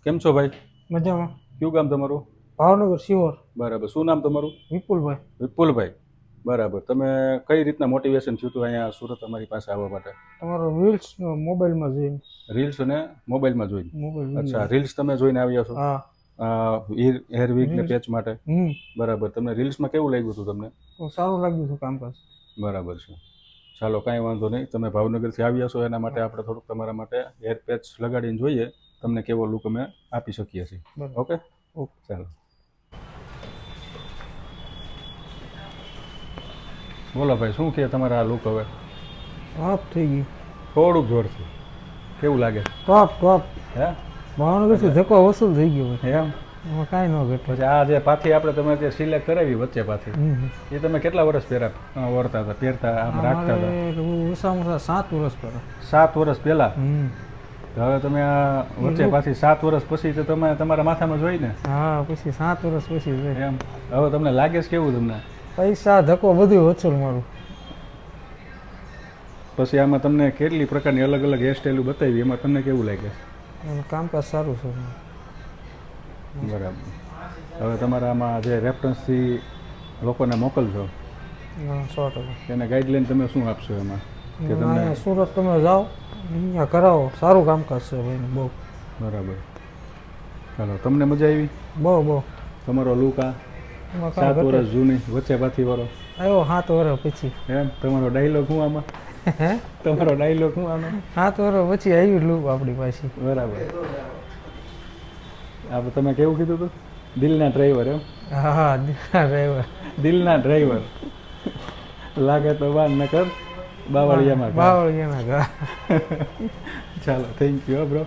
કેમ છો ભાઈ? મજામાં. કયું ગામ તમારું? ભાવનગર શિહોર. બરાબર. શું નામ તમારું? વિપુલભાઈ. વિપુલભાઈ. બરાબર. તમે કઈ રીતના મોટિવેશન થયું હતું અહીંયા સુરત અમારી પાસે આવવા માટે? તમારો રીલ્સ મોબાઈલમાં જોઈને. રીલ્સ અને મોબાઈલમાં જોઈને. મોબાઈલ અચ્છા, વિડીયો. રીલ્સ તમે જોઈને આવ્યા છો? હા. હેર વીક ને રીલ્સ. પેચ માટે. બરાબર. તમને રીલ્સમાં કેવું લાગ્યું હતું તમને? તો સારું લાગ્યું હતું કામકાજ. બરાબર છે. ચાલો, કાંઈ વાંધો નહીં. તમે ભાવનગરથી આવ્યા છો એના માટે આપણે થોડુંક તમારા માટે હેર પેચ લગાડીને જોઈએ તમને કેવો લુક અમે આપી શકીએ છીએ. બરાબર. Okay okay. ચાલો. બોલો ભાઈ, શું કહે તમારા આ લુક હવે? ટોપ થઈ ગયું. થોડુંક જોરથી કેવું લાગે? ટોપ. હે? ભાવનગરથી ધક્કો વસૂલ થઈ ગયો ભાઈ. એમ? એમાં કાંઈ ન ઘટે. પછી આ જે પાથી આપણે તમે જે સિલેક્ટ કરાવી વચ્ચે પાથી, એ તમે કેટલા વર્ષ પહેરતા આમ રાખતા હતા? ઓછામાં ઓછા 7 વર્ષ પહેલા. 7 વર્ષ પહેલા. તો હવે તમે આ વચ્ચે પાછી 7 વર્ષ પછી તો તમે તમારા માથામાં જોઈ ને? હા, પછી 7 વર્ષ પછી જોઈ. એમ? હવે તમને લાગે છે કેવું તમને? પૈસા ધક્કો બધું વસૂલ મારું. પછી આમાં તમને કેટલી પ્રકારની અલગ અલગ હેરસ્ટાઈલ બતાવી, એમાં તમને કેવું લાગે છે? એનું કામકાજ સારું છે. બરાબર. હવે તમારા આમાં જે રેફરન્સથી લોકોને મોકલશો 100%. એને ગાઈડલાઈન તમે શું આપશો એમાં કે તમને? અહીંયા સુરત તમે જાઓ, અહીંયા કરાવો, સારું કામકાજ છે ભાઈ બહુ. બરાબર. ચાલો, તમને મજા આવી? બહુ. તમારો લુક આ એમાં 7 કાંઈ વર્ષ જૂની વચ્ચે પાછી વાળો આવ્યો 7 વર્ષ પછી. એમ? તમારો ડાયલોગ શું આમાં? હે? તમારો ડાયલોગ શું આમાં? 7 વર્ષ પછી આવી લૂક આપણી પાછી. બરાબર. આપણે તમે કેવું કીધું હતું? દિલના ડ્રાઈવર. એમ? હા, ડ્રાઈવર. દિલના ડ્રાઈવર. લાગે તો વાન ન કર બાવળિયામાં ઘા. બાવળિયાના ઘા. ચાલો, થેન્ક યુ બ્રો.